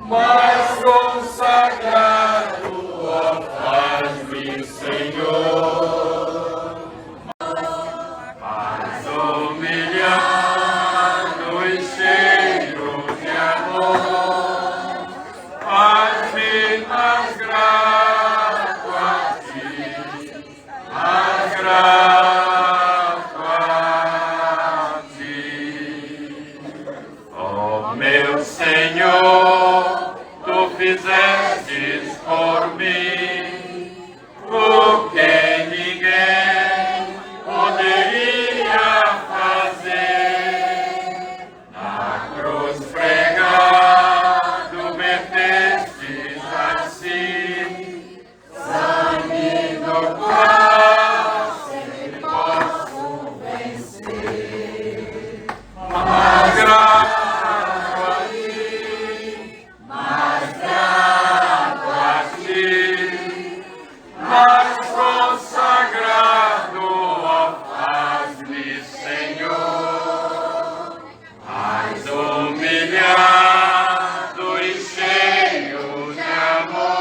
mais consagrado, ó, faz-me, Senhor, mais humilhado e cheio de amor, faz-me mais grato a ti, mais grato a ti. Ó meu Senhor, tu fizestes por mim o que ninguém poderia fazer. Na cruz pregado metestes assim, sangue do qual sempre posso vencer. Mas grato a ti, mais grato a ti, mais consagrado, ó, faz-me, Senhor, mais humilhado e cheio de amor,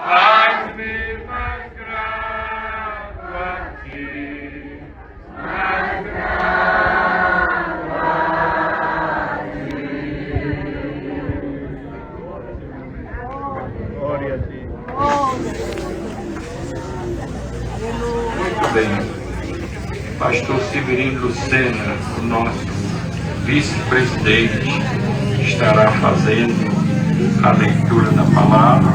faz-me mais grato a ti, mais grato a Glória a ti. Muito bem. Pastor Severino Lucena, o nosso vice-presidente, estará fazendo a leitura da palavra.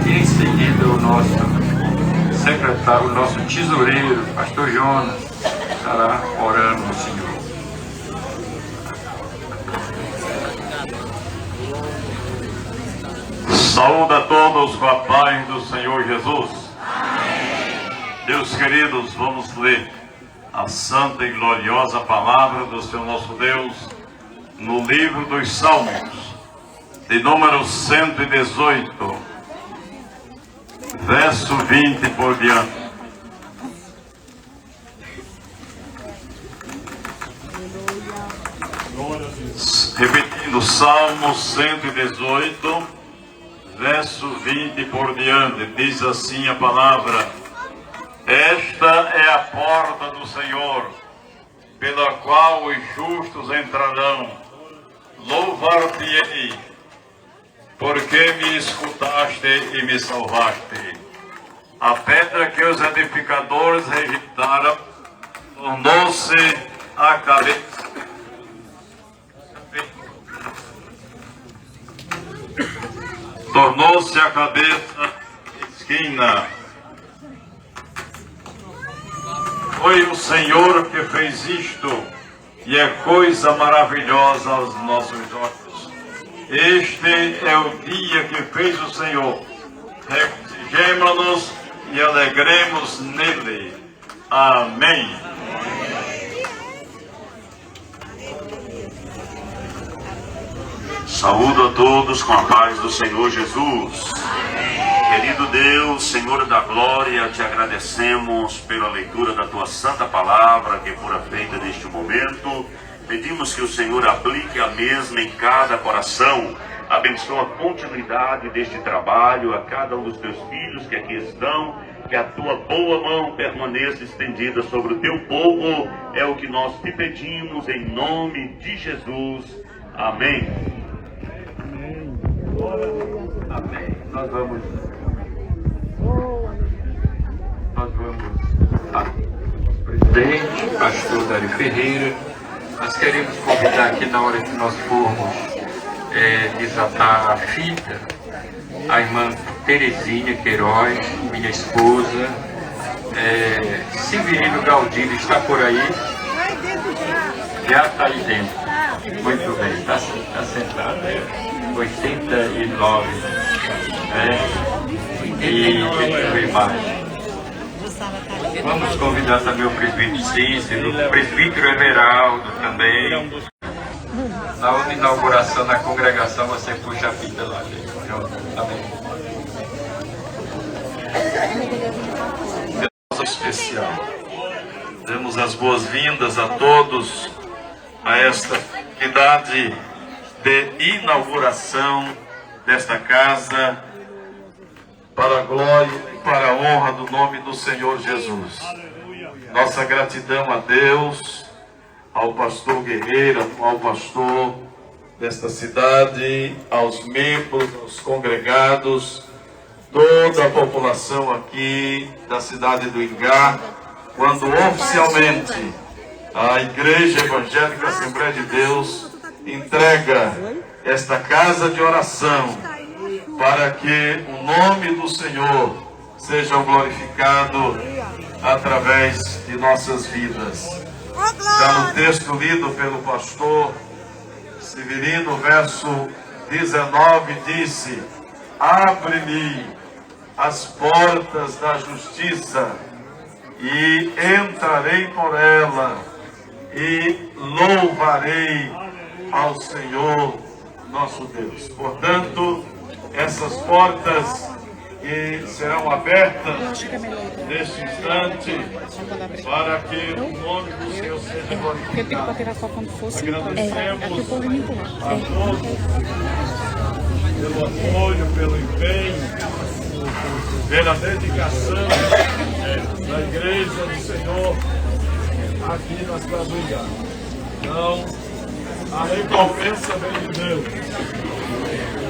E em seguida o nosso secretário, o nosso tesoureiro, pastor Jonas, estará orando ao Senhor. Saúde a todos com a paz do Senhor Jesus. Deus queridos, vamos ler a santa e gloriosa palavra do Senhor nosso Deus no livro dos Salmos, de número 118, verso 20 por diante. Repetindo, Salmo 118, verso 20 por diante, diz assim a palavra: esta é a porta do Senhor, pela qual os justos entrarão. Louvar-te-ei, porque me escutaste e me salvaste. A pedra que os edificadores rejeitaram tornou-se a cabeça. Tornou-se a cabeça esquina. Foi o Senhor que fez isto, e é coisa maravilhosa aos nossos olhos. Este é o dia que fez o Senhor. Regozijemo-nos e alegremos nele. Amém. Saúdo a todos com a paz do Senhor Jesus. Querido Deus, Senhor da glória, te agradecemos pela leitura da tua santa palavra que fora feita neste momento. Pedimos que o Senhor aplique a mesma em cada coração. Abençoa a continuidade deste trabalho a cada um dos teus filhos que aqui estão. Que a tua boa mão permaneça estendida sobre o teu povo. É o que nós te pedimos em nome de Jesus. Amém. Amém. Nós vamos ao presidente, pastor Dário Ferreira. Nós queremos convidar aqui, na hora que nós formos desatar a fita, a irmã Terezinha Queiroz, minha esposa. Severino Galdino está por aí. Já está aí dentro. Muito bem, está sentado. 89. E deixa eu ver mais. Vamos convidar também o presbítero Cícero, o presbítero Everaldo também. Na inauguração da congregação você puxa a fita lá, gente. Amém. Especial. Damos as boas-vindas a todos a esta atividade de inauguração desta casa, para a glória e para a honra do nome do Senhor Jesus. Nossa gratidão a Deus, ao pastor Guerreiro, ao pastor desta cidade, aos membros, aos congregados, toda a população aqui da cidade do Ingá, quando oficialmente a Igreja Evangélica Assembleia de Deus entrega esta casa de oração para que o nome do Senhor seja glorificado através de nossas vidas. Já no texto lido pelo pastor Severino, verso 19, disse: abre-lhe as portas da justiça e entrarei por ela e louvarei ao Senhor nosso Deus. Portanto, essas portas que serão abertas neste instante para que o nome do Senhor seja glorificado. Agradecemos a todos pelo apoio, pelo empenho, pela dedicação da Igreja do Senhor aqui na cidade do Ingá. Então, a recompensa vem de Deus.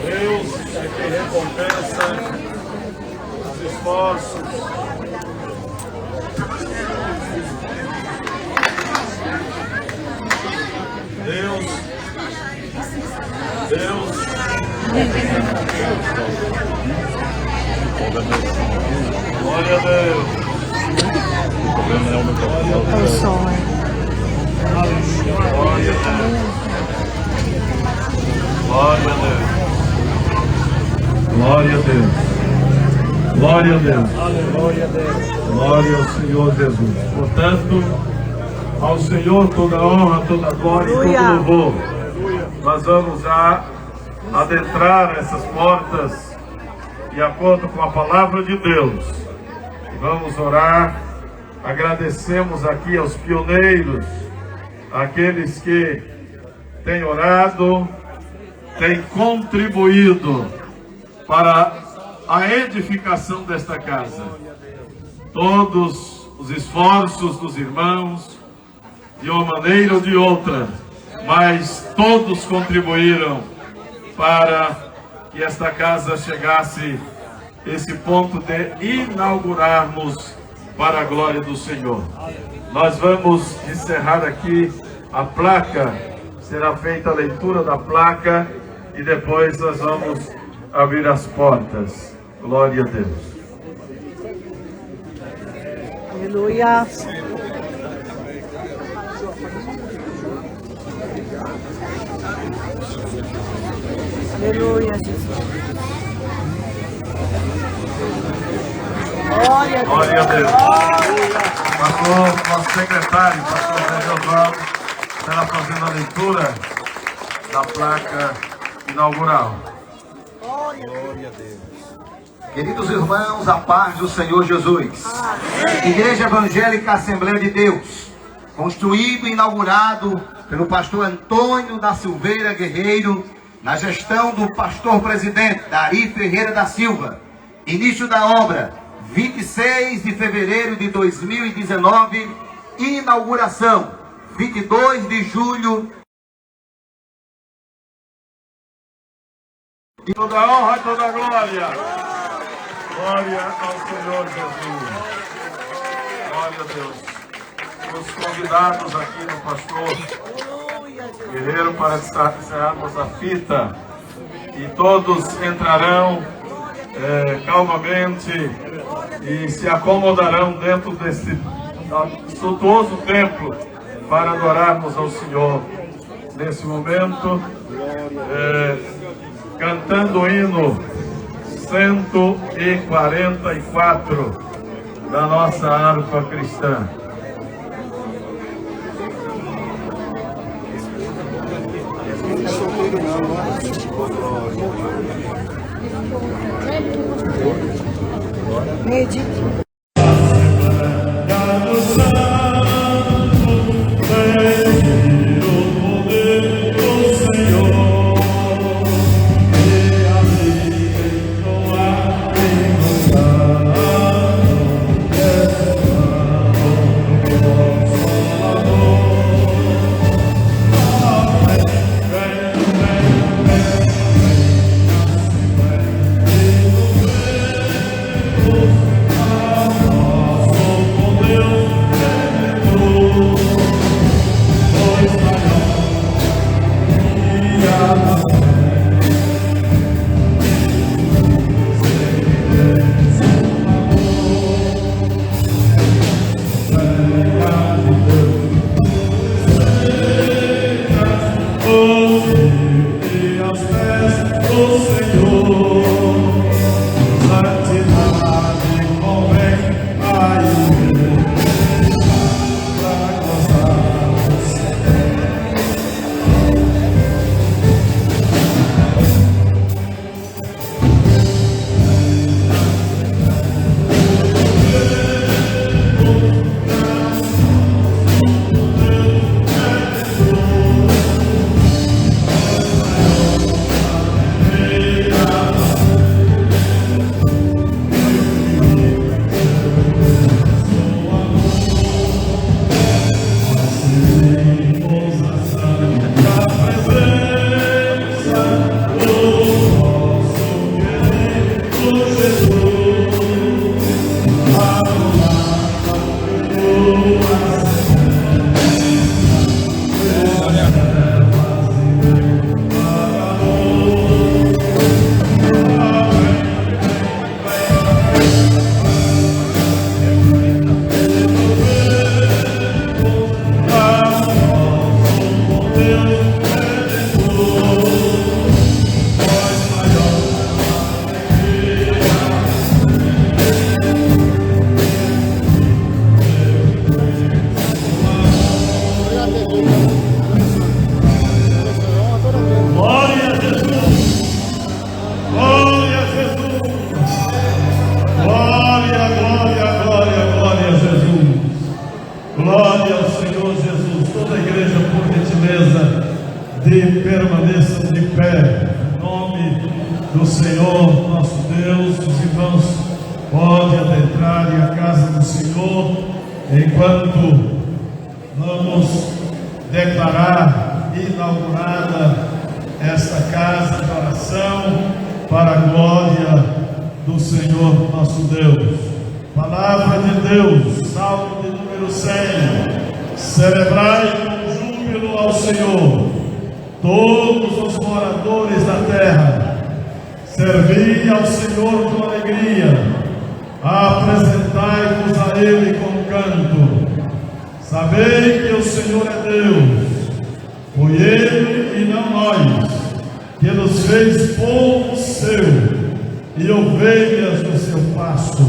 Deus é quem recompensa os esforços. Deus. Glória a Deus. Glória a Deus. Glória a Deus. Glória a Deus. Glória a Deus. Glória a Deus. Glória ao Senhor Jesus. Portanto, ao Senhor toda honra, toda glória e todo louvor. Nós vamos já adentrar essas portas de acordo com a palavra de Deus. Vamos orar. Agradecemos aqui aos pioneiros, aqueles que têm orado, têm contribuído para a edificação desta casa. Todos os esforços dos irmãos, de uma maneira ou de outra, mas todos contribuíram para que esta casa chegasse a esse ponto de inaugurarmos para a glória do Senhor. Nós vamos encerrar aqui a placa, será feita a leitura da placa e depois nós vamos abrir as portas. Glória a Deus. Aleluia. Aleluia, Jesus. Glória a Deus. Pastor, nosso secretário, pastor Zé Osvaldo, estará fazendo a leitura da placa inaugural. Glória a Deus. Queridos irmãos, a paz do Senhor Jesus. Igreja Evangélica Assembleia de Deus, construído e inaugurado pelo pastor Antônio da Silveira Guerreiro, na gestão do pastor presidente Dari Ferreira da Silva. Início da obra, 26 de fevereiro de 2019. Inauguração, 22 de julho. Toda honra e toda glória. Glória ao Senhor Jesus. Glória a Deus. Os convidados aqui no pastor Guerreiro para encerrarmos a fita. E todos entrarão calmamente e se acomodarão dentro desse suntuoso templo para adorarmos ao Senhor. Nesse momento, cantando o hino 144 da nossa harpa cristã. Medite. Senhor. do Senhor nosso Deus. Os irmãos podem adentrar em a casa do Senhor enquanto vamos declarar inaugurada esta casa de oração para a glória do Senhor nosso Deus. Palavra de Deus, Salmo de número 100. Celebrai com júbilo ao Senhor, todos os moradores da terra. Servi ao Senhor com alegria, apresentai-vos a Ele com canto. Sabei que o Senhor é Deus, foi Ele e não nós, que nos fez povo seu e ovelhas do seu pasto.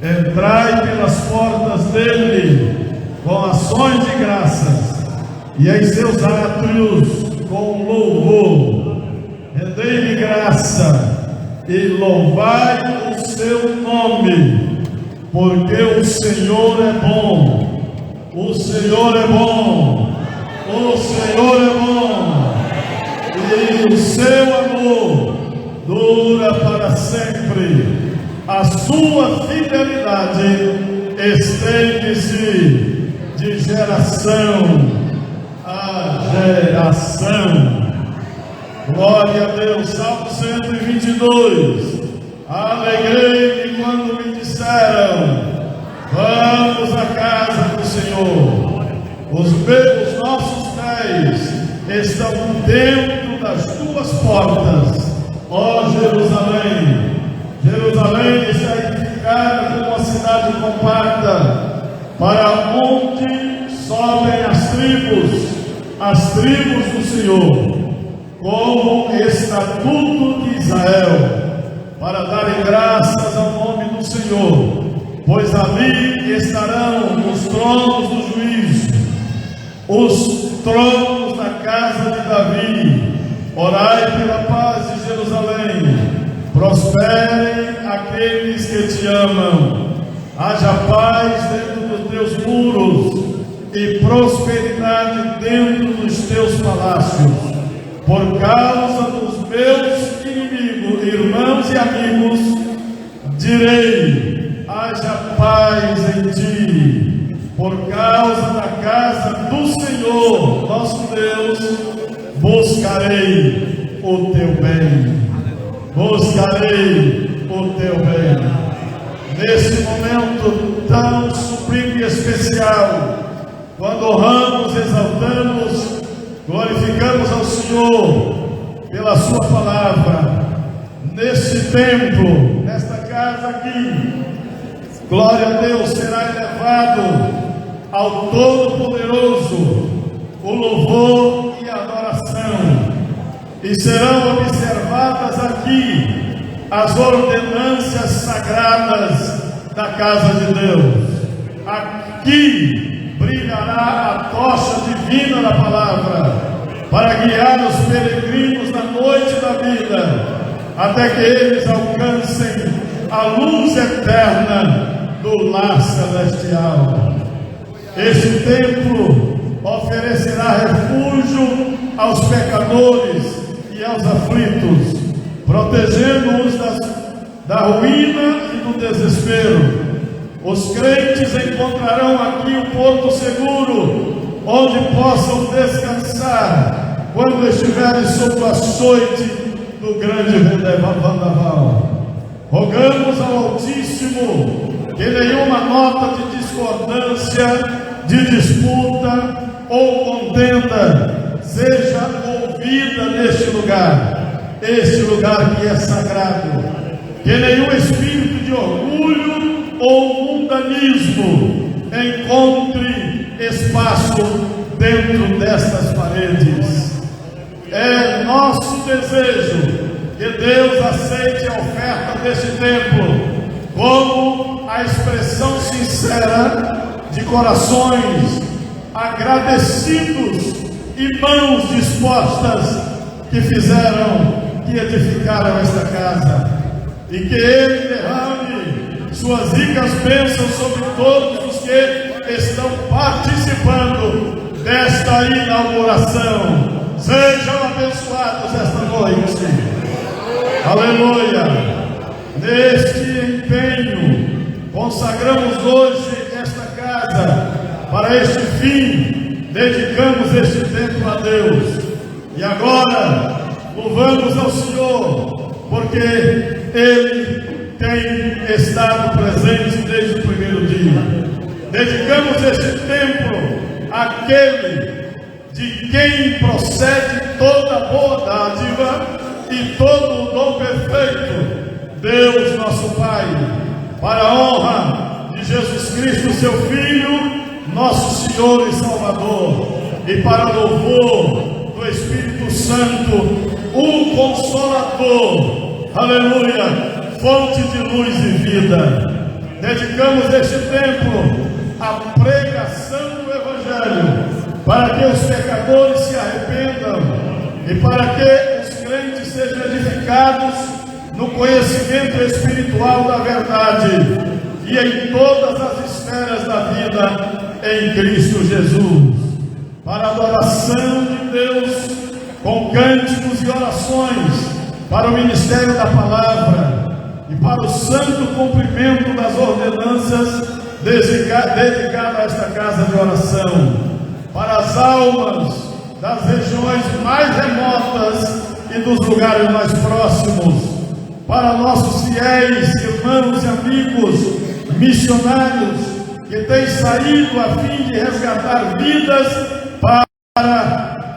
Entrai pelas portas dele com ações de graças, e em seus átrios com louvor. Rendei-lhe graça e louvai o seu nome, porque o Senhor é bom, o Senhor é bom, o Senhor é bom, e o seu amor dura para sempre. A sua fidelidade estende-se de geração a geração. Glória a Deus. Salmo 122. Alegrei-me quando me disseram: vamos à casa do Senhor. Os nossos pés estão dentro das tuas portas, ó Jerusalém. Jerusalém está edificada como uma cidade compacta, para onde sobem as tribos do Senhor, como estatuto de Israel, para darem graças ao nome do Senhor, pois ali estarão os tronos do juízo, os tronos da casa de Davi. Orai pela paz de Jerusalém. Prosperem aqueles que te amam. Haja paz dentro dos teus muros e prosperidade dentro dos teus palácios. Por causa dos meus inimigos, irmãos e amigos, direi: haja paz em ti. Por causa da casa do Senhor, nosso Deus, buscarei o teu bem. Buscarei o teu bem. Nesse momento tão sublime e especial, quando honramos, exaltamos, glorificamos ao Senhor pela sua palavra, nesse templo, nesta casa aqui, glória a Deus, será elevado ao Todo-Poderoso o louvor e a adoração. E serão observadas aqui as ordenâncias sagradas da casa de Deus. Aqui brilhará a tocha divina da palavra, para guiar os peregrinos na noite da vida, até que eles alcancem a luz eterna do lar celestial. Este templo oferecerá refúgio aos pecadores e aos aflitos, protegendo-os da ruína e do desespero. Os crentes encontrarão aqui um porto seguro, onde possam descansar quando estiverem sob o açoite do grande vendaval. Rogamos ao Altíssimo que nenhuma nota de discordância, de disputa ou contenda seja ouvida neste lugar, este lugar que é sagrado. Que nenhum espírito de orgulho ou mundanismo encontre espaço dentro destas paredes. É nosso desejo que Deus aceite a oferta deste templo como a expressão sincera de corações agradecidos e mãos dispostas que edificaram esta casa, e que Ele derrame suas ricas bênçãos sobre todos os que estão participando desta inauguração. Sejam abençoados esta noite. Aleluia! Neste empenho, consagramos hoje esta casa para este fim, dedicamos este tempo a Deus. E agora, louvamos ao Senhor, porque Ele tem estado presente desde o primeiro dia. Dedicamos este tempo àquele de quem procede toda boa dádiva e todo o dom perfeito, Deus nosso Pai, para a honra de Jesus Cristo, seu Filho, nosso Senhor e Salvador, e para louvor do Espírito Santo, o Consolador, aleluia, fonte de luz e vida. Dedicamos este tempo à pregação do Evangelho, para que os pecadores se arrependam e para que os crentes sejam edificados no conhecimento espiritual da verdade e em todas as esferas da vida em Cristo Jesus. Para a adoração de Deus, com cânticos e orações, para o ministério da palavra e para o santo cumprimento das ordenanças dedicadas a esta casa de oração, para as almas das regiões mais remotas e dos lugares mais próximos, para nossos fiéis, irmãos e amigos missionários que têm saído a fim de resgatar vidas para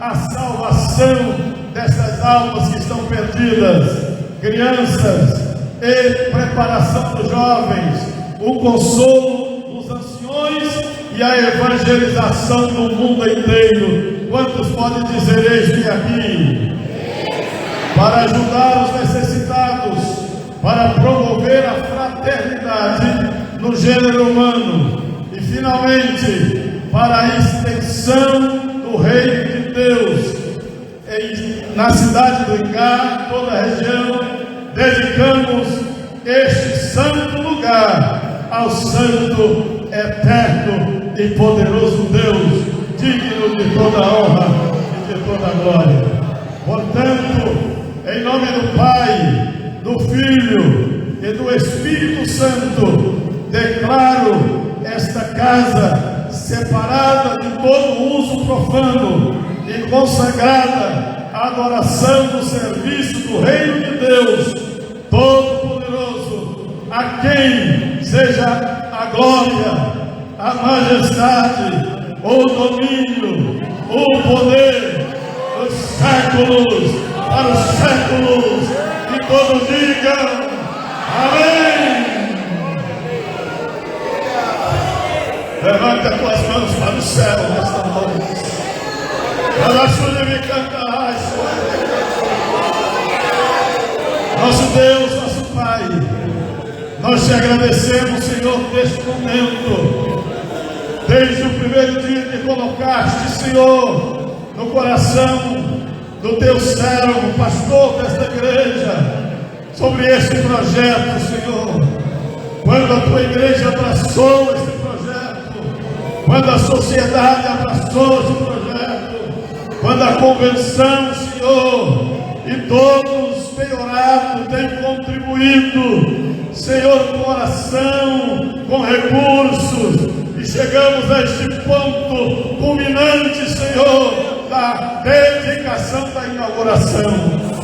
a salvação dessas almas que estão perdidas, crianças e preparação dos jovens, o consolo dos anciões e a evangelização do mundo inteiro. Quantos podem dizer: eis-me aqui? Para ajudar os necessitados, para promover a fraternidade no gênero humano e, finalmente, para a extensão do reino de Deus na cidade do Ingá, toda a região. Dedicamos este santo lugar ao santo, eterno e poderoso Deus, digno de toda a honra e de toda a glória. Portanto, em nome do Pai, do Filho e do Espírito Santo, declaro esta casa separada de todo uso profano e consagrada à adoração do serviço do Reino de Deus Todo-Poderoso, a quem seja a glória, a majestade, o domínio, o poder dos séculos para os séculos, e todos digam amém. Levanta as tuas mãos para o céu nesta noite. Nosso Deus, nosso Pai, nós te agradecemos, Senhor, neste momento, desde o primeiro dia que colocaste, Senhor, no coração do teu servo, pastor desta igreja, sobre este projeto, Senhor. Quando a tua igreja abraçou este projeto, quando a sociedade abraçou este projeto, quando a convenção, Senhor, e todos os peiorados têm contribuído, Senhor, com oração, com recursos, e chegamos a este ponto culminante, Senhor, da dedicação da inauguração.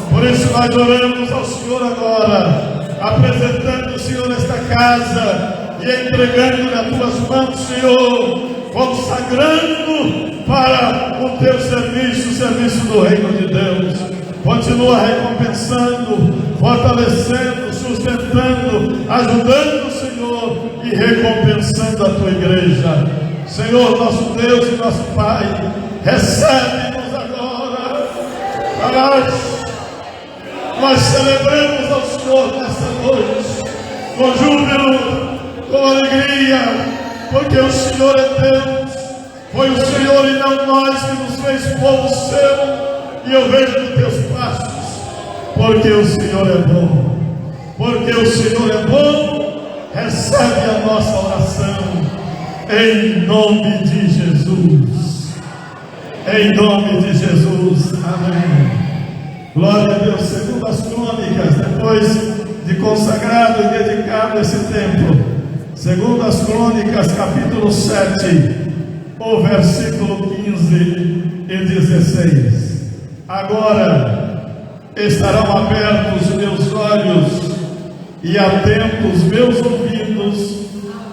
Por isso nós oramos ao Senhor agora, apresentando o Senhor nesta casa e entregando nas tuas mãos, Senhor, consagrando para o teu serviço, o serviço do reino de Deus. Continua recompensando, fortalecendo, sustentando, ajudando, Senhor, e recompensando a tua igreja. Senhor, nosso Deus e nosso Pai, recebe-nos agora. Nós celebramos ao Senhor nesta noite, com júbilo, com alegria, porque o Senhor é Deus. Foi o Senhor e não nós que nos fez povo seu. E eu vejo os teus passos, porque o Senhor é bom. Porque o Senhor é bom, recebe a nossa oração, em nome de Jesus. Em nome de Jesus, amém. Glória a Deus. Segundo as crônicas, né? depois de consagrado e dedicado esse templo, segundo as Crônicas, capítulo 7, o versículo 15 e 16. Agora estarão abertos meus olhos e atentos meus ouvidos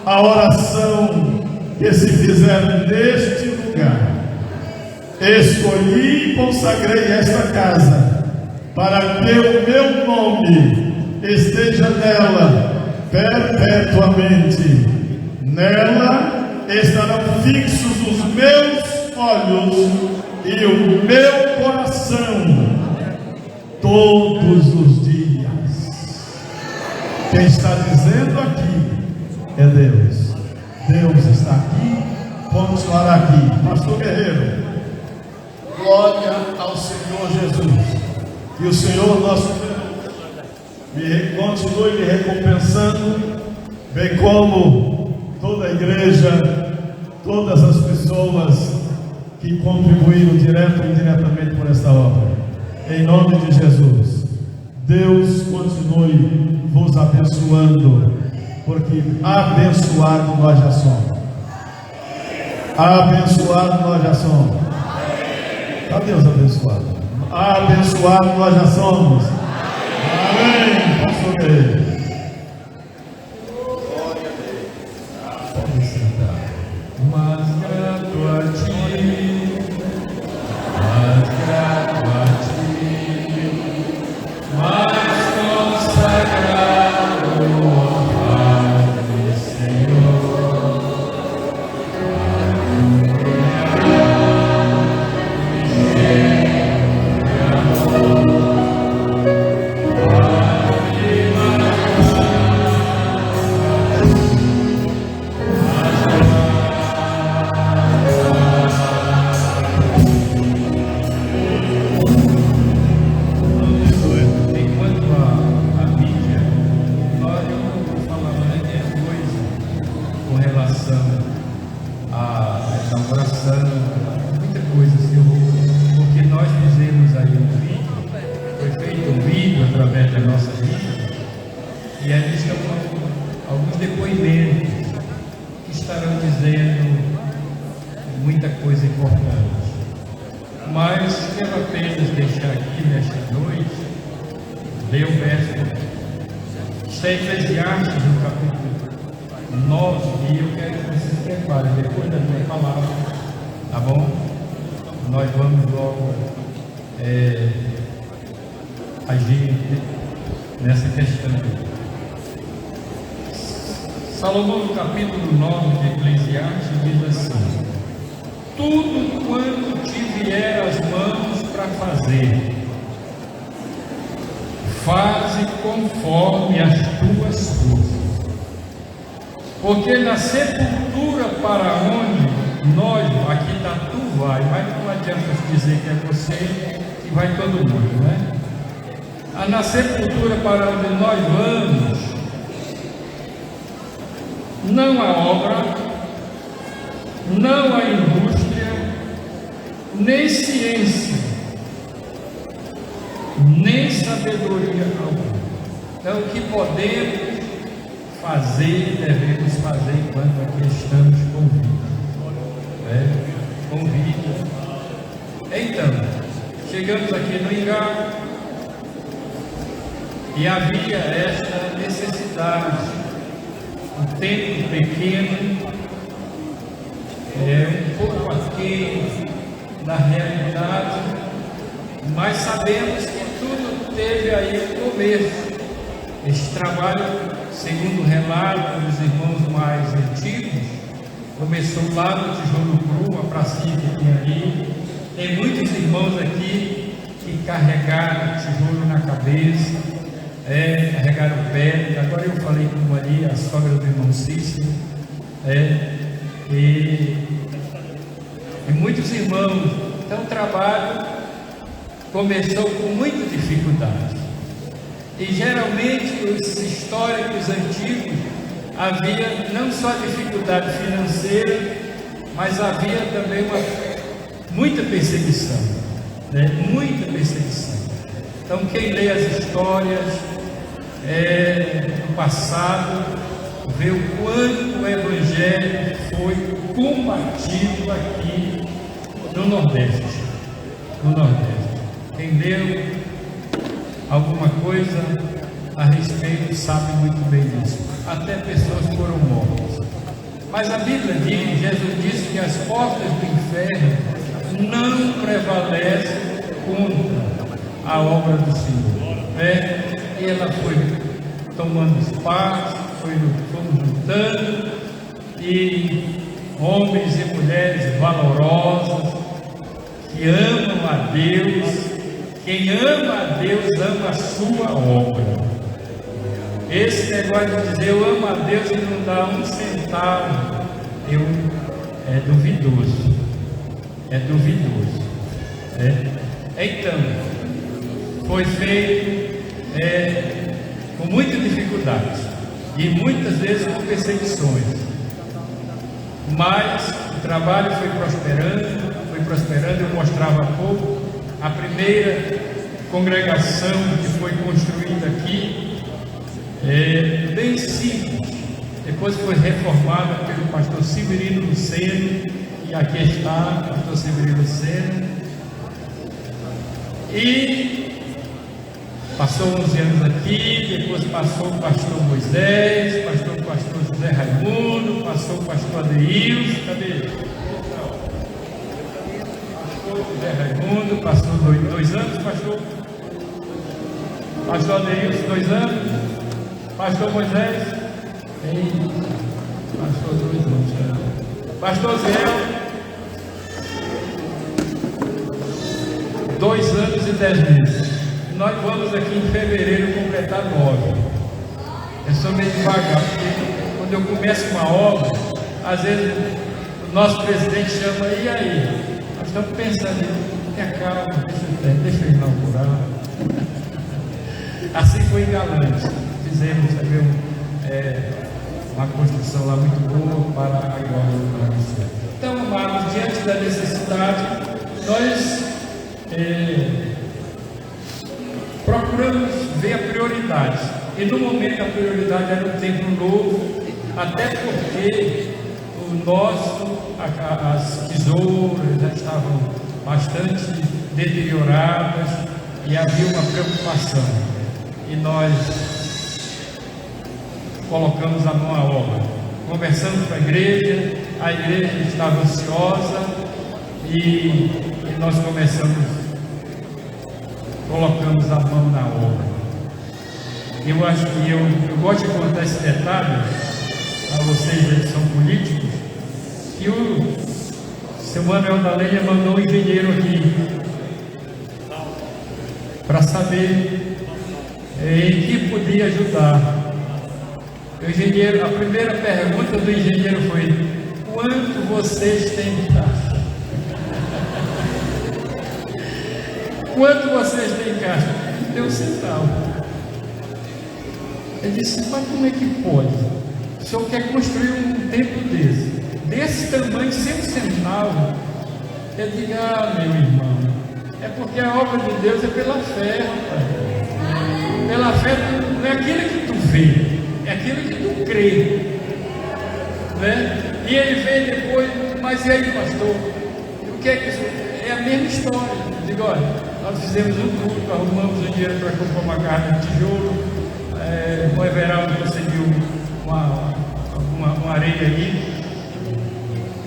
à oração que se fizer neste lugar. Escolhi e consagrei esta casa para que o meu nome esteja nela perpetuamente. Nela estarão fixos os meus olhos e o meu coração todos os dias. Quem está dizendo aqui é Deus. Deus está aqui. Vamos falar aqui. Pastor Guerreiro, glória ao Senhor Jesus. Que o Senhor nosso Deus continue me recompensando, bem como toda a igreja, todas as pessoas que contribuíram direto e indiretamente por esta obra. Em nome de Jesus, Deus continue vos abençoando, porque abençoado nós já somos. Abençoado nós já somos. Cadê os abençoados? Abençoado nós já somos. Amém. Pastor Guerreiro. Pode sentar. Mas grato a ti, mas grato a ti, mas consagrado ao Pai, Senhor. Eclesiastes, no capítulo 9, e eu quero que vocês se preparem depois da minha palavra, tá bom? Nós vamos logo agir nessa questão. Salomão, no capítulo 9 de Eclesiastes, diz assim: tudo quanto te vier às mãos para fazer, faze conforme as tuas forças, porque na sepultura para onde nós, aqui está tu vai, mas não adianta dizer que é você, que vai todo mundo, né? Na sepultura para onde nós vamos, não há obra, não há indústria, nem ciência, nem sabedoria alguma. Então, o que podemos fazer, devemos fazer enquanto aqui estamos com vida. Com vida. Então, chegamos aqui no Ingá e havia esta necessidade. Um tempo pequeno, um pouco aquém da realidade, mas sabemos que tudo teve aí um começo. Esse trabalho, segundo o relato dos irmãos mais antigos, começou lá no Tijolo Cru, a pracinha que tem ali. Tem muitos irmãos aqui que carregaram tijolo na cabeça, carregaram pedra. Agora eu falei com ali, a sogra do irmão Cícero, e muitos irmãos. Então o trabalho começou com muita dificuldade. E geralmente os históricos antigos havia não só dificuldade financeira, mas havia também muita perseguição, muita perseguição. Então quem lê as histórias no passado, ver o quanto o Evangelho foi combatido aqui no Nordeste. Quem leu alguma coisa a respeito sabe muito bem disso. Até pessoas foram mortas. Mas a Bíblia diz, Jesus disse que as portas do inferno não prevalecem contra a obra do Senhor. E ela foi tomando espaço, fomos juntando, e homens e mulheres valorosos, que amam a Deus. Quem ama a Deus ama a sua obra. Esse negócio de dizer eu amo a Deus e não dá um centavo, é duvidoso. Então, foi feito com muita dificuldade e muitas vezes com perseguições, mas o trabalho foi prosperando. Eu mostrava há pouco a primeira congregação que foi construída aqui, bem simples. Depois foi reformada pelo pastor Severino Luceno, e aqui está o pastor Severino Luceno, e passou 11 anos aqui. Depois passou o pastor Moisés, passou o pastor José Raimundo, passou o pastor Adeilson. Cadê ele? Pastor José Raimundo, passou 2 anos, pastor Adeilson 2 anos, pastor Moisés, pastor 2 anos, pastor Zé 2 anos e 10 meses. Nós vamos aqui em fevereiro completar 9. Eu sou meio devagar, porque quando eu começo uma obra, às vezes o nosso presidente chama, e aí? Nós estamos pensando, tenha calma, deixa eu inaugurar. Assim foi em Galantes. Fizemos uma construção lá muito boa para a glória do nome do Senhor. Então, amados, diante da necessidade, nós procuramos ver a prioridade. E no momento a prioridade era um templo novo, até porque as tesouras já estavam bastante deterioradas e havia uma preocupação. E nós colocamos a mão à obra. Conversamos com a igreja estava ansiosa e nós colocamos a mão na obra. Eu acho que eu gosto de contar esse detalhe a vocês que são políticos, que o seu Manuel da Lenha mandou um engenheiro aqui para saber em que podia ajudar. O engenheiro, a primeira pergunta do engenheiro foi: quanto vocês têm de caixa? Quanto vocês têm de caixa? Deu um centavo. Ele disse: mas como é que pode? O senhor quer construir um templo desse tamanho, sem um centavo? Eu digo: ah, meu irmão, é porque a obra de Deus é pela fé, rapaz. Pela fé não é aquilo que tu vê, é aquilo que tu crê, né? E ele veio depois: mas e aí, pastor? O que é que isso é? A mesma história. Eu digo: olha, nós fizemos um culto, arrumamos o dinheiro para comprar uma carga de tijolo, o Everaldo conseguiu uma areia aí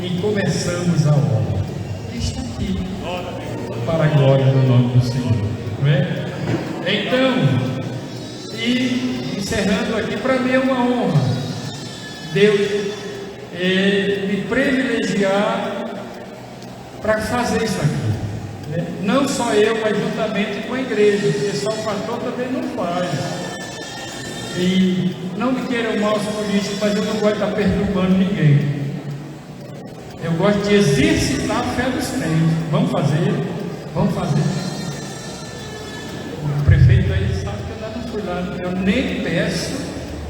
e começamos a obra. Está aqui, para a glória do nome do Senhor, não é? Então, e encerrando aqui, para mim é uma honra Deus me privilegiar para fazer isso aqui, né? Não só eu, mas juntamente com a igreja, porque só o pastor também não faz. E não me queiram mal os políticos, mas eu não gosto de estar perturbando ninguém. Eu gosto de exercitar a fé dos crentes. Vamos fazer. O prefeito aí sabe que eu ainda não fui lá. Eu nem peço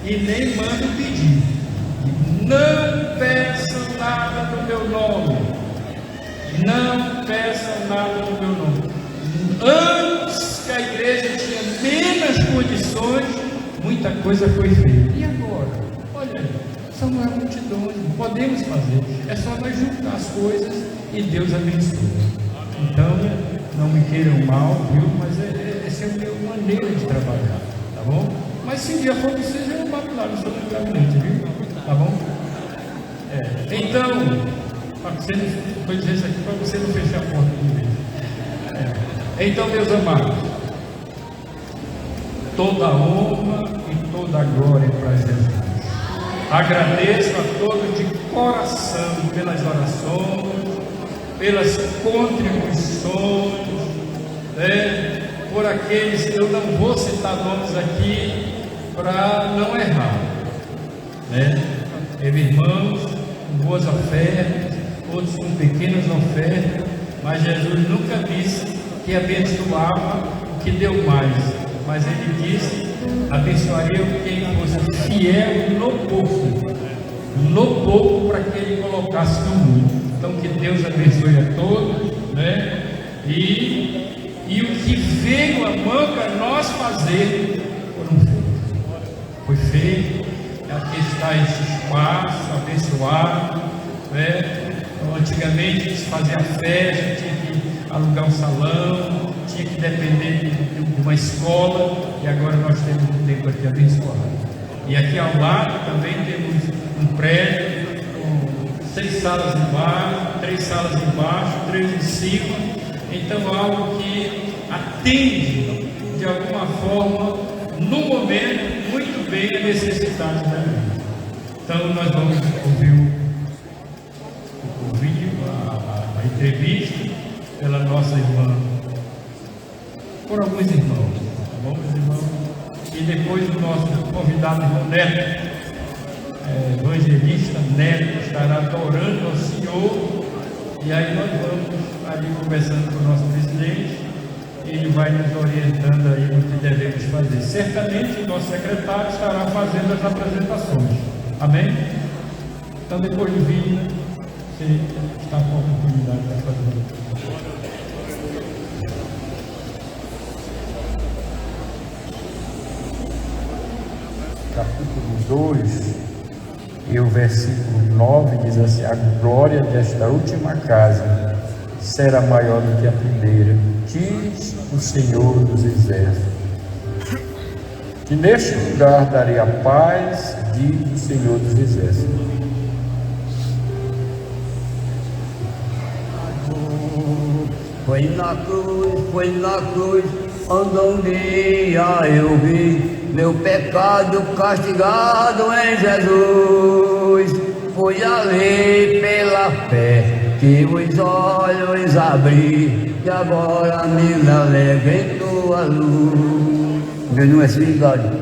e nem mando pedir. Não peçam nada no meu nome. Não peçam nada no meu nome. Antes que a igreja tinha menos condições, muita coisa foi feita. E agora? Olha aí, somos a multidão, podemos fazer. É só nós juntar as coisas e Deus abençoa. Então, não me queiram mal, viu? Mas é sempre uma maneira de trabalhar, tá bom? Mas se um dia for preciso, eu bato lá no seu gabinete, viu? Tá bom? Então, vou dizer isso aqui para você não fechar a porta de vez. Então, meus amados, toda a honra e toda a glória para Jesus. Agradeço a todos de coração pelas orações, pelas contribuições, por aqueles que eu não vou citar nomes aqui para não errar, Teve irmãos com boas ofertas, outros com pequenas ofertas, mas Jesus nunca disse que abençoava o que deu mais, mas ele disse: abençoaria quem fosse fiel no pouco, para que ele colocasse no muito. Então, que Deus abençoe a todos, e o que veio a mão para nós fazer foi feito. Aqui está esse espaço abençoado, Então, antigamente se fazia festa, tinha que alugar um salão, tinha que depender de uma escola, e agora nós temos um tempo aqui abençoado. E aqui ao lado também temos um prédio com 6 salas embaixo, 3 salas embaixo, 3 em cima. Então, algo que atende de alguma forma, no momento, muito bem a necessidade da vida. Então, nós vamos ouvir o vídeo, a entrevista pela nossa irmã, por alguns irmãos, tá bom, meus irmãos? E depois o nosso convidado, irmão Neto, evangelista Neto, estará adorando ao Senhor. E aí nós vamos ali conversando com o nosso presidente, ele vai nos orientando aí no que devemos fazer. Certamente o nosso secretário estará fazendo as apresentações. Amém? Então, depois do vídeo, você está com a oportunidade de fazer. Capítulo 2 e o versículo 9 diz assim: a glória desta última casa será maior do que a primeira, diz o Senhor dos Exércitos. Que neste lugar darei a paz, diz o Senhor dos Exércitos. Foi na cruz, onde um dia eu vi meu pecado castigado em Jesus. Foi ali pela fé que os olhos abri, e agora me alegro em tua luz. Meu nome é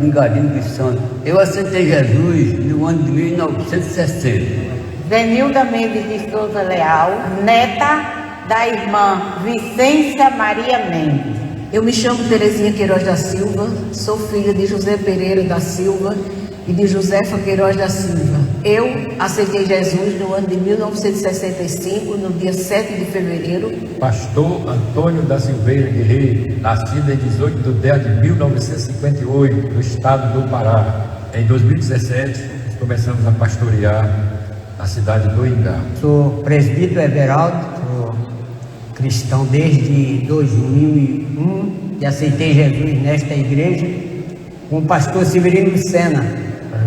Vingadinho de Santos. Eu aceitei Jesus no ano de 1960. Zenilda Mendes de Souza Leal, neta da irmã Vicência Maria Mendes. Eu me chamo Terezinha Queiroz da Silva, sou filha de José Pereira da Silva e de Josefa Queiroz da Silva. Eu aceitei Jesus no ano de 1965, no dia 7 de fevereiro. Pastor Antônio da Silveira Guerreiro, nascido em 18 de 10 de 1958, no estado do Pará. Em 2017, começamos a pastorear a cidade do Ingá. Sou presbítero Everaldo, sou cristão desde 2001 e aceitei Jesus nesta igreja com o pastor Severino Lucena.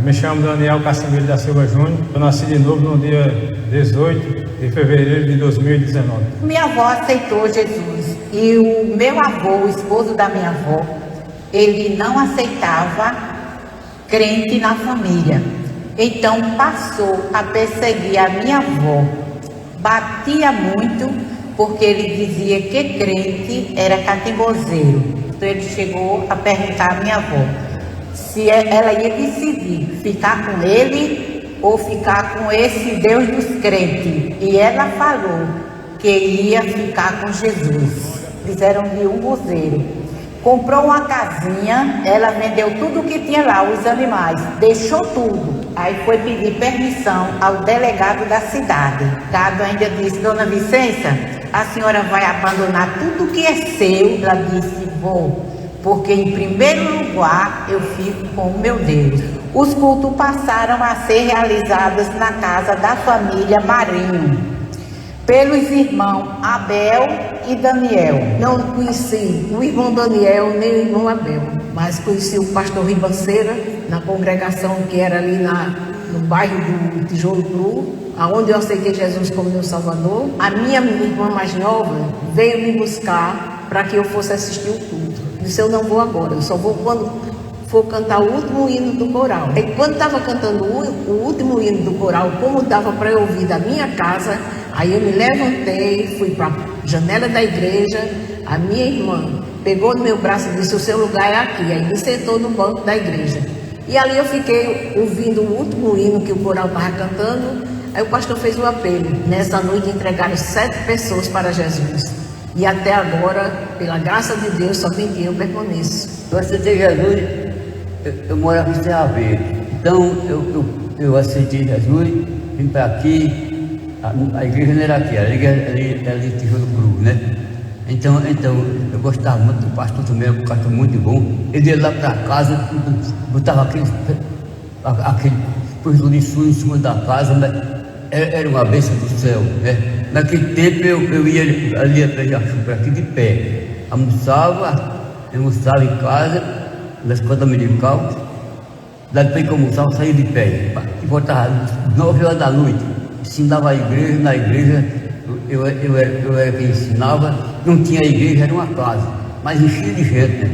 Me chamo Daniel Cassimiro da Silva Júnior, eu nasci de novo no dia 18 de fevereiro de 2019. Minha avó aceitou Jesus e o meu avô, o esposo da minha avó, ele não aceitava crente na família. Então passou a perseguir a minha avó, batia muito, porque ele dizia que crente era catimbozeiro. Então ele chegou a perguntar à minha avó se ela ia decidir ficar com ele ou ficar com esse Deus dos crentes. E ela falou que ia ficar com Jesus. Fizeram de um gozeiro. Comprou uma casinha, ela vendeu tudo que tinha lá, os animais, deixou tudo. Aí foi pedir permissão ao delegado da cidade. Gado ainda disse: dona Vicência, a senhora vai abandonar tudo que é seu? Ela disse: vou. porque em primeiro lugar eu fico com o meu Deus. Os cultos passaram a ser realizados na casa da família Marinho, pelos irmãos Abel e Daniel. Não conheci o irmão Daniel nem o irmão Abel, mas conheci o pastor Ribanceira na congregação que era ali no bairro do Tijolo Cru, aonde eu aceitei Jesus como meu Salvador. A minha irmã mais nova veio me buscar para que eu fosse assistir o culto. Eu disse, eu não vou agora, eu só vou quando for cantar o último hino do coral. E quando estava cantando o último hino do coral, como dava para eu ouvir da minha casa, aí eu me levantei, fui para a janela da igreja, a minha irmã pegou no meu braço e disse, o seu lugar é aqui, aí me sentou no banco da igreja. E ali eu fiquei ouvindo o último hino que o coral estava cantando. Aí o pastor fez um apelo, nessa noite entregaram 7 pessoas para Jesus. E até agora, pela graça de Deus, somente eu permaneço. Eu aceitei Jesus, eu morava em Serra Verde. Então eu aceitei Jesus, vim para aqui, a igreja não era aqui, a igreja era de Tijolo Cru, né? Então eu gostava muito do pastor também, um pastor muito bom. Ele ia lá para casa, botava aquele coisa de sul em cima da casa, mas era uma bênção do céu, né? Naquele tempo eu ia ali para aqui de pé, almoçava em casa, na escola dominical, depois que eu almoçava, saía de pé, e voltava às 9 horas da noite, ensinava a igreja, na igreja eu era quem ensinava, não tinha igreja, era uma casa, mas cheio de gente, né?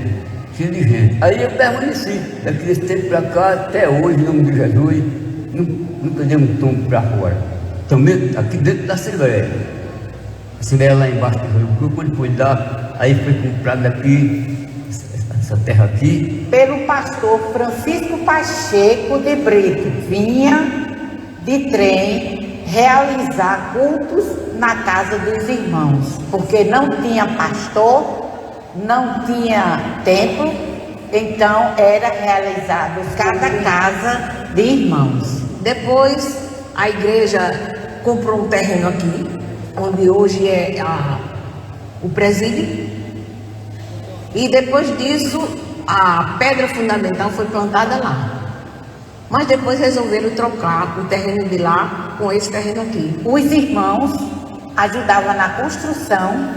Cheio de gente. Aí eu permaneci, daquele tempo para cá, até hoje, em nome de Jesus, nunca dei um tombo para fora. Também aqui dentro da Assembleia. A Assembleia lá embaixo do grupo, quando foi lá, aí foi comprada aqui, essa terra aqui. Pelo pastor Francisco Pacheco de Brito, vinha de trem realizar cultos na casa dos irmãos, porque não tinha pastor, não tinha templo, então era realizado cada casa de irmãos. Depois a igreja comprou um terreno aqui, onde hoje é o presídio, e depois disso a pedra fundamental foi plantada lá. Mas depois resolveram trocar o terreno de lá com esse terreno aqui. Os irmãos ajudavam na construção,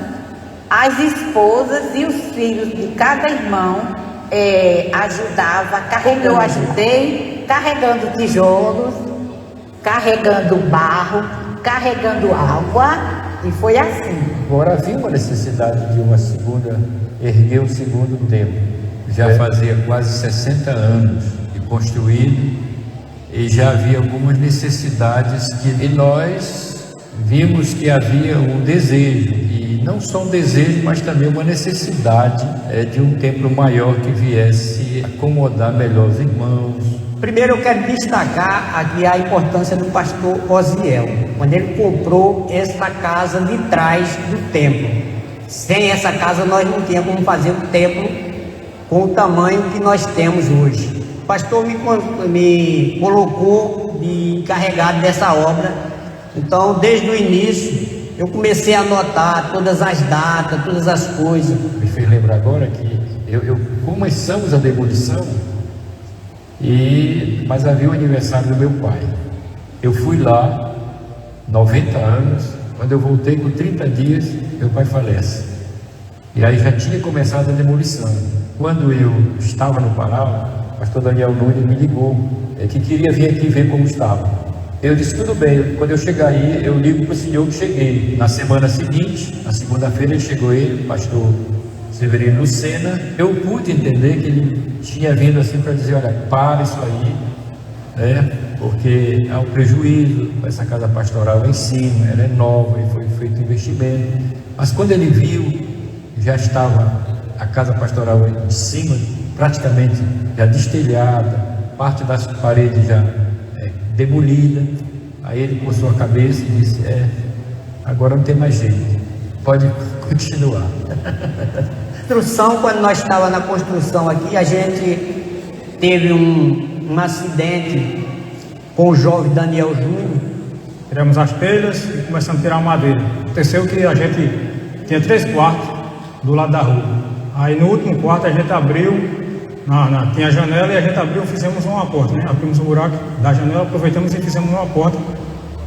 as esposas e os filhos de cada irmão ajudavam, eu ajudei carregando tijolos, carregando barro, carregando água, e foi assim. Agora havia uma necessidade de erguer um segundo templo. Já fazia quase 60 anos de construído e já havia algumas necessidades e nós vimos que havia um desejo, e não só um desejo, mas também uma necessidade de um templo maior que viesse acomodar melhor os irmãos. Primeiro eu quero destacar aqui a importância do pastor Osiel, quando ele comprou esta casa de trás do templo. Sem essa casa nós não tínhamos como fazer o templo com o tamanho que nós temos hoje. O pastor me colocou de encarregado dessa obra, então desde o início eu comecei a anotar todas as datas, todas as coisas. Me fez lembrar agora que começamos a demolição, mas havia o aniversário do meu pai. Eu fui lá, 90 anos, quando eu voltei com 30 dias, meu pai falece. E aí já tinha começado a demolição. Quando eu estava no Pará, o pastor Daniel Nunes me ligou, que queria vir aqui ver como estava. Eu disse, tudo bem, quando eu chegar aí, eu ligo para o senhor que cheguei. Na semana seguinte, na segunda-feira, chegou ele, o pastor Severino Lucena. Eu pude entender que ele tinha vindo assim para dizer, olha, para isso aí, porque há um prejuízo, essa casa pastoral em cima, ela é nova e foi feito investimento. Mas quando ele viu, já estava a casa pastoral em cima, praticamente já destelhada, parte das paredes já demolida. Aí ele coçou a cabeça e disse, agora não tem mais jeito, pode continuar. Construção, quando nós estávamos na construção aqui, a gente teve um acidente com o jovem Daniel Júnior. Tiramos as telhas e começamos a tirar a madeira. Aconteceu que a gente tinha 3 quartos do lado da rua. Aí no último quarto a gente abriu, tinha a janela e a gente abriu e fizemos uma porta, né? Abrimos o buraco da janela, aproveitamos e fizemos uma porta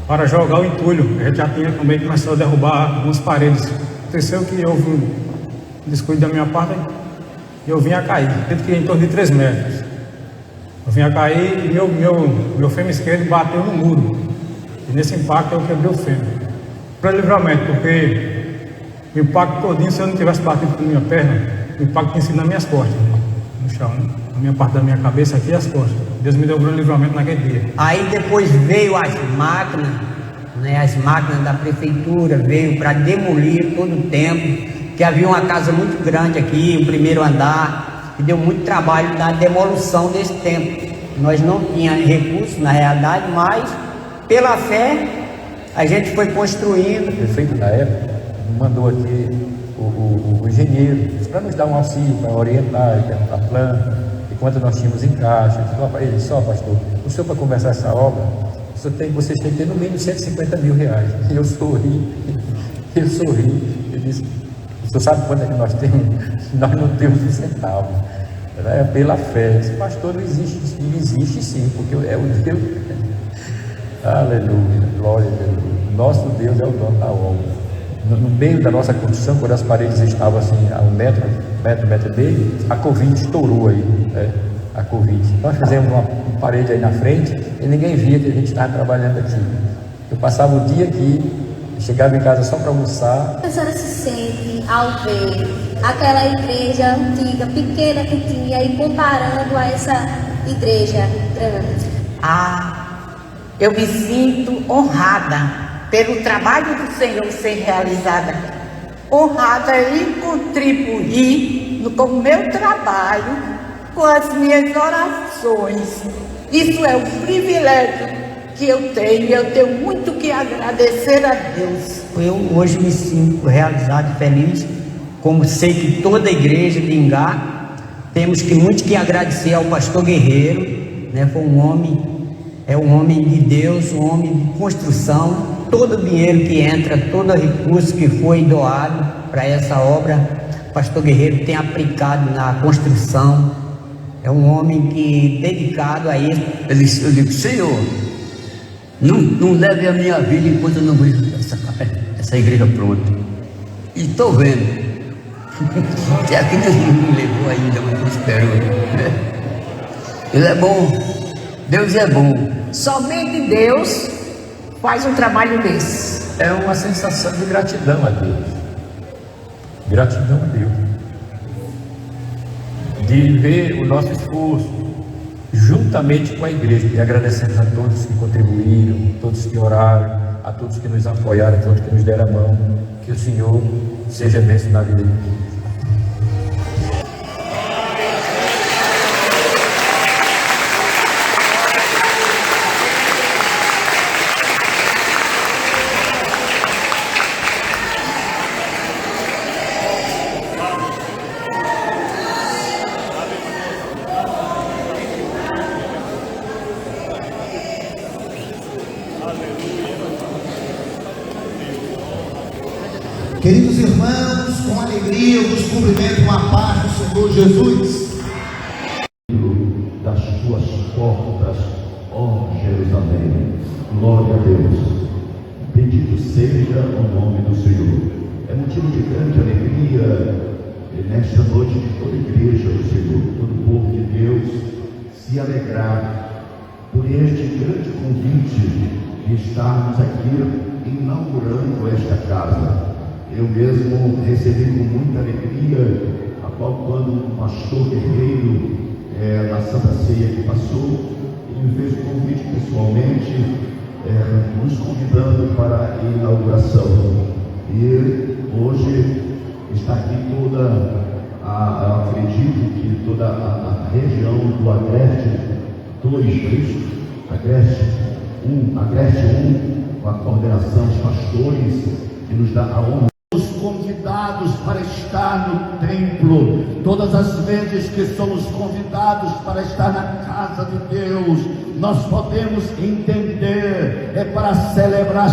para jogar o entulho. A gente já tinha também começado a derrubar algumas paredes. Aconteceu que houve um descuido da minha parte e eu vim a cair, acredito que em torno de 3 metros. Eu vim a cair e meu fêmur esquerdo bateu no muro. E nesse impacto eu quebrei o fêmur. Para livramento, porque o impacto todinho, se eu não tivesse batido com a minha perna, o impacto tinha sido nas minhas costas, no chão, né? A minha parte da minha cabeça aqui e as costas. Deus me deu um grande livramento naquele dia. Aí depois veio as máquinas, né, as máquinas da prefeitura, veio para demolir todo o templo, que havia uma casa muito grande aqui, o primeiro andar, que deu muito trabalho na demolição desse templo. Nós não tínhamos recursos, na realidade, mas pela fé a gente foi construindo. O prefeito da época mandou aqui o engenheiro para nos dar um auxílio, para orientar, perguntar plano, enquanto nós tínhamos em caixa. Ele disse: só pastor, o senhor para começar essa obra, vocês têm que ter no mínimo 150 mil reais. E eu sorri. Ele disse: o senhor sabe quanto é que nós temos? Nós não temos um centavo. É pela fé. Esse pastor não existe sim, porque é o Deus. Aleluia, glória a Deus. Nosso Deus é o dono da obra. No meio da nossa construção, quando as paredes estavam assim a 1 metro e meio, a Covid estourou aí, né? A Covid. Nós fizemos uma parede aí na frente e ninguém via que a gente estava trabalhando aqui. Eu passava o dia aqui, chegava em casa só para almoçar. A senhora se sente ao ver aquela igreja antiga, pequena que tinha, e comparando a essa igreja grande? Eu me sinto honrada pelo trabalho do Senhor ser realizado aqui. Honrada em contribuir com o meu trabalho, com as minhas orações. Isso é um privilégio que eu tenho muito que agradecer a Deus. Eu hoje me sinto realizado e feliz, como sei que toda a igreja de Ingá, temos muito que agradecer ao pastor Guerreiro, né? Foi um homem de Deus, um homem de construção. Todo o dinheiro que entra, todo o recurso que foi doado para essa obra, o pastor Guerreiro tem aplicado na construção. É um homem que dedicado a isso. Eu digo: Senhor, não leve a minha vida enquanto eu não vejo essa igreja pronta. E estou vendo. Até aqui Deus não me levou ainda, mas eu espero. Ele é bom. Deus é bom. Somente Deus faz um trabalho desse. É uma sensação de gratidão a Deus. Gratidão a Deus. De ver o nosso esforço juntamente com a igreja. E agradecemos a todos que contribuíram, todos que oraram, a todos que nos apoiaram, a todos que nos deram a mão. Que o Senhor seja bênção na vida de todos. Queridos irmãos, com alegria eu vos cumprimento com a paz do Senhor Jesus. Das tuas portas, ó Jerusalém, glória a Deus. Bendito seja o nome do Senhor. É motivo de grande alegria nesta noite de toda a igreja do Senhor, todo o povo de Deus se alegrar por este grande convite de estarmos aqui inaugurando esta casa. Eu mesmo recebi com muita alegria, a qual quando o pastor Guerreiro, na Santa Ceia que passou, ele me fez um convite pessoalmente, nos convidando para a inauguração. E hoje está aqui eu acredito que toda a região do Agreste 2, Agreste 1, com a coordenação dos pastores, que nos dá a honra. Convidados para estar no templo, todas as vezes que somos convidados para estar na casa de Deus, nós podemos entender, é para celebrar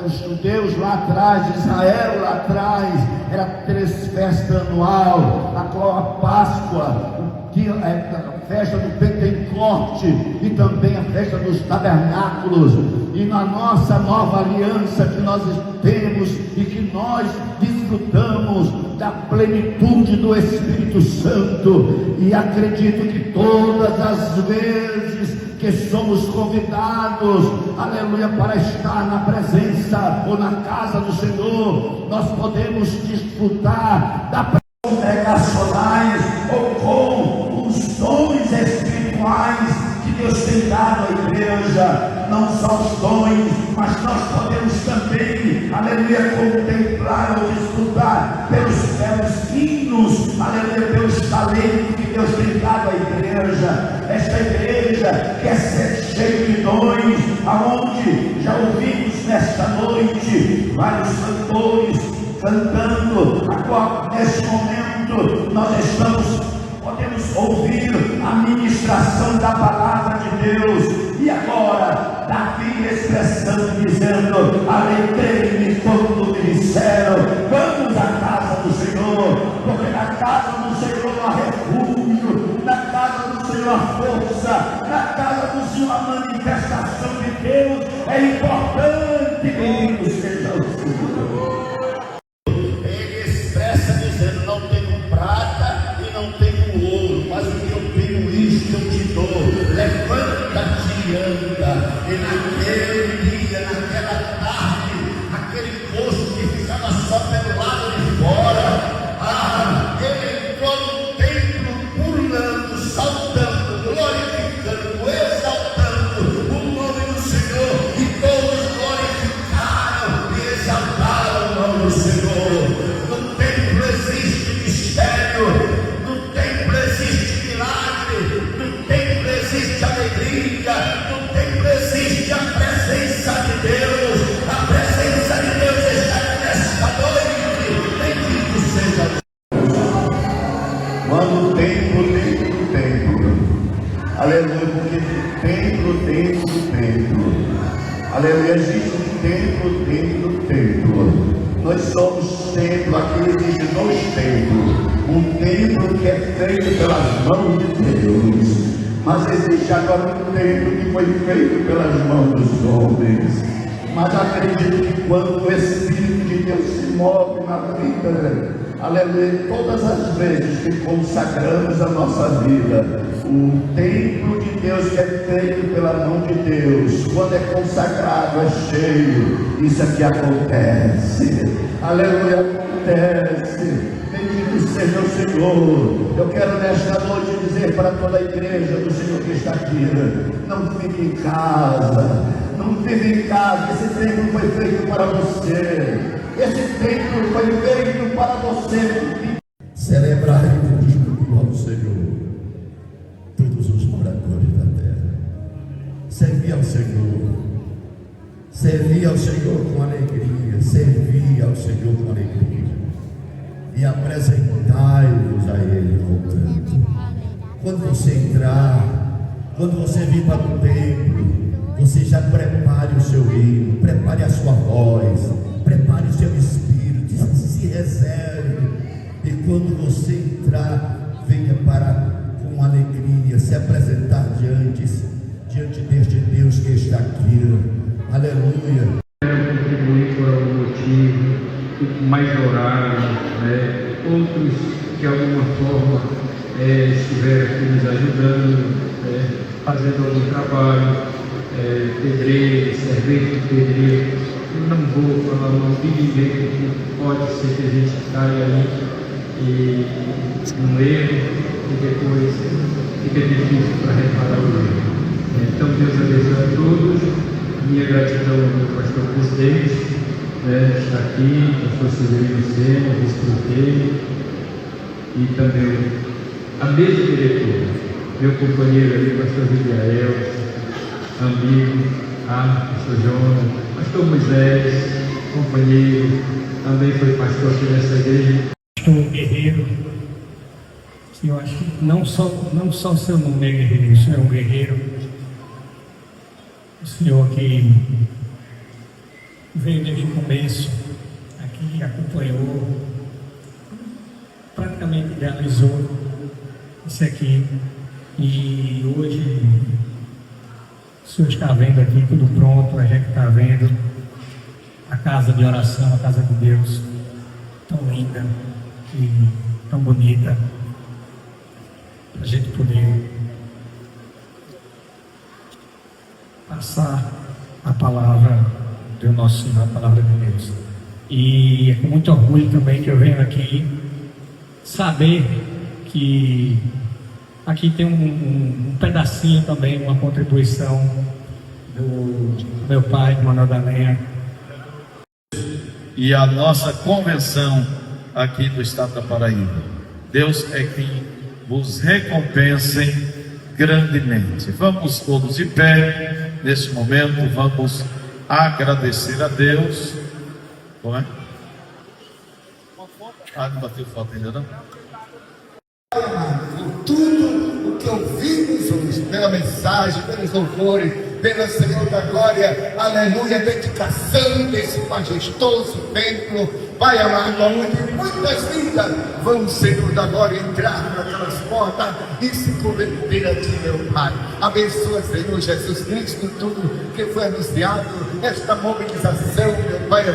Os judeus lá atrás, Israel lá atrás, era 3 festas anual, a Páscoa, a festa do Pentecoste e também a festa dos tabernáculos. E na nossa nova aliança que nós temos e que nós desfrutamos da plenitude do Espírito Santo, e acredito que todas as vezes que somos convidados, aleluia, para estar na presença ou na casa do Senhor, nós podemos desfrutar da congregacionais ou com os dons espirituais que Deus tem dado à igreja. Não só os dons, mas nós podemos também, aleluia, contemplar ou desfrutar pelos hinos, aleluia, pelos talentos que Deus tem dado à igreja. Esta igreja quer ser cheia de dons, aonde já ouvimos nesta noite vários cantores cantando. Agora, neste momento, nós podemos ouvir a ministração da palavra de Deus. E agora, Davi expressando, dizendo: alegrei-me quando me disseram, vamos à casa do Senhor, porque na casa do Senhor há refúgio, na casa do Senhor há força, na casa do Senhor a manifestação de Deus é importante. Bendito seja o Senhor. Ele expressa dizendo: não tenho prata e não tenho ouro, mas o que eu tenho, isto eu te dou. Levanta-te e anda. E naquele dia, naquela tarde, aquele poço que ficava só pelo lado de fora, ele entrou no templo pulando, saltando, glorificando, exaltando o nome do Senhor, e todos glorificaram e exaltaram o nome do Senhor. No templo existe mistério, no templo existe milagre, no templo existe alegria, no templo existe a presença de Deus. A presença de Deus está nesta noite. Bendito seja Deus. Quando o templo dentro do templo, aleluia, porque templo dentro do templo, aleluia, existe um templo dentro do templo. Nós somos templo, aqui existe 2 templos, um templo que é feito pelas mãos de Deus, mas existe agora um templo que foi feito pelas mãos dos homens. Mas acredito que quando o Espírito de Deus se move na vida, aleluia, todas as vezes que consagramos a nossa vida, o templo de Deus que é feito pela mão de Deus, quando é consagrado, é cheio. Isso aqui acontece, aleluia, acontece. Bendito seja o Senhor. Eu quero nesta noite dizer para toda a igreja do Senhor que está aqui: não fique em casa, não fique em casa. Esse templo foi feito para você, esse templo foi feito para você. Celebrar e distribuir ao Senhor todos os moradores da terra. Servir ao Senhor, servir ao Senhor com alegria, servir ao Senhor com alegria, e apresentai-vos a Ele com canto. Quando você entrar, quando você vir para o templo, você já prepare o seu hino, prepare a sua voz, prepare o seu espírito, se reserve, e quando você entrar, venha com alegria se apresentar diante deste Deus que está aqui. Aleluia. Contribuir por algum motivo, mais horário, né? Outros que de alguma forma estiveram aqui nos ajudando, fazendo algum trabalho, pedreiro, servente de pedreiro. Eu não vou falar o nome de ninguém, porque pode ser que a gente caia ali num erro e depois fica difícil para reparar o erro. Então Deus abençoe a todos. Minha gratidão ao meu pastor presidente, está aqui, pastor Severino Sena, vice-prefeito, e também a mesa diretora, meu companheiro ali, pastor Vidiael, amigo, pastor Jonas, pastor Moisés, companheiro, também foi pastor aqui nessa igreja. Pastor guerreiro, eu acho que não só o seu nome é guerreiro, o senhor é um guerreiro. O Senhor que veio desde o começo, aqui acompanhou, praticamente realizou isso aqui. E hoje o senhor está vendo aqui tudo pronto, a gente está vendo a casa de oração, a casa de Deus, tão linda e tão bonita, para a gente poder passar a palavra do nosso Senhor, a palavra de Deus. E é com muito orgulho também que eu venho aqui saber que aqui tem um pedacinho também, uma contribuição do meu pai, Manuel da Lenha. E a nossa convenção aqui do Estado da Paraíba. Deus é quem vos recompense grandemente. Vamos todos de pé nesse momento, vamos agradecer a Deus. Como é? Não bateu foto ainda não? Por tudo o que ouvimos hoje, pela mensagem, pelos louvores, pelo Senhor da Glória, aleluia, a dedicação desse majestoso templo, Pai amado, onde muitas vidas vão, Senhor da Glória, entrar naquelas portas e se converter a Ti, meu Pai. Abençoa, Senhor Jesus Cristo, tudo que foi anunciado, esta mobilização, meu Pai,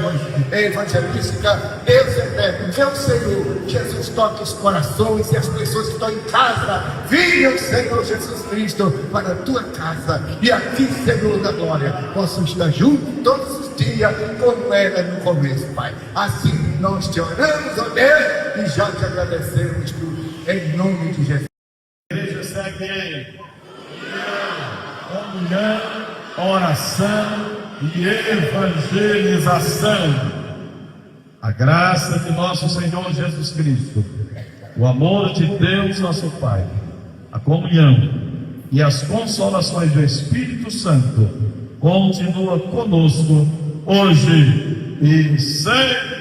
evangelística. Deus eterno, meu Senhor Jesus, toque os corações e as pessoas que estão em casa, venham, Senhor Jesus Cristo, para a Tua casa, e aqui, Senhor da Glória, possam estar juntos todos os dias, como era no começo, Pai. Assim nós te oramos, ó Deus, e já te agradecemos tudo, em nome de Jesus. A igreja segue em comunhão, oração e evangelização. A graça de nosso Senhor Jesus Cristo, o amor de Deus nosso Pai, a comunhão e as consolações do Espírito Santo continua conosco hoje e sempre.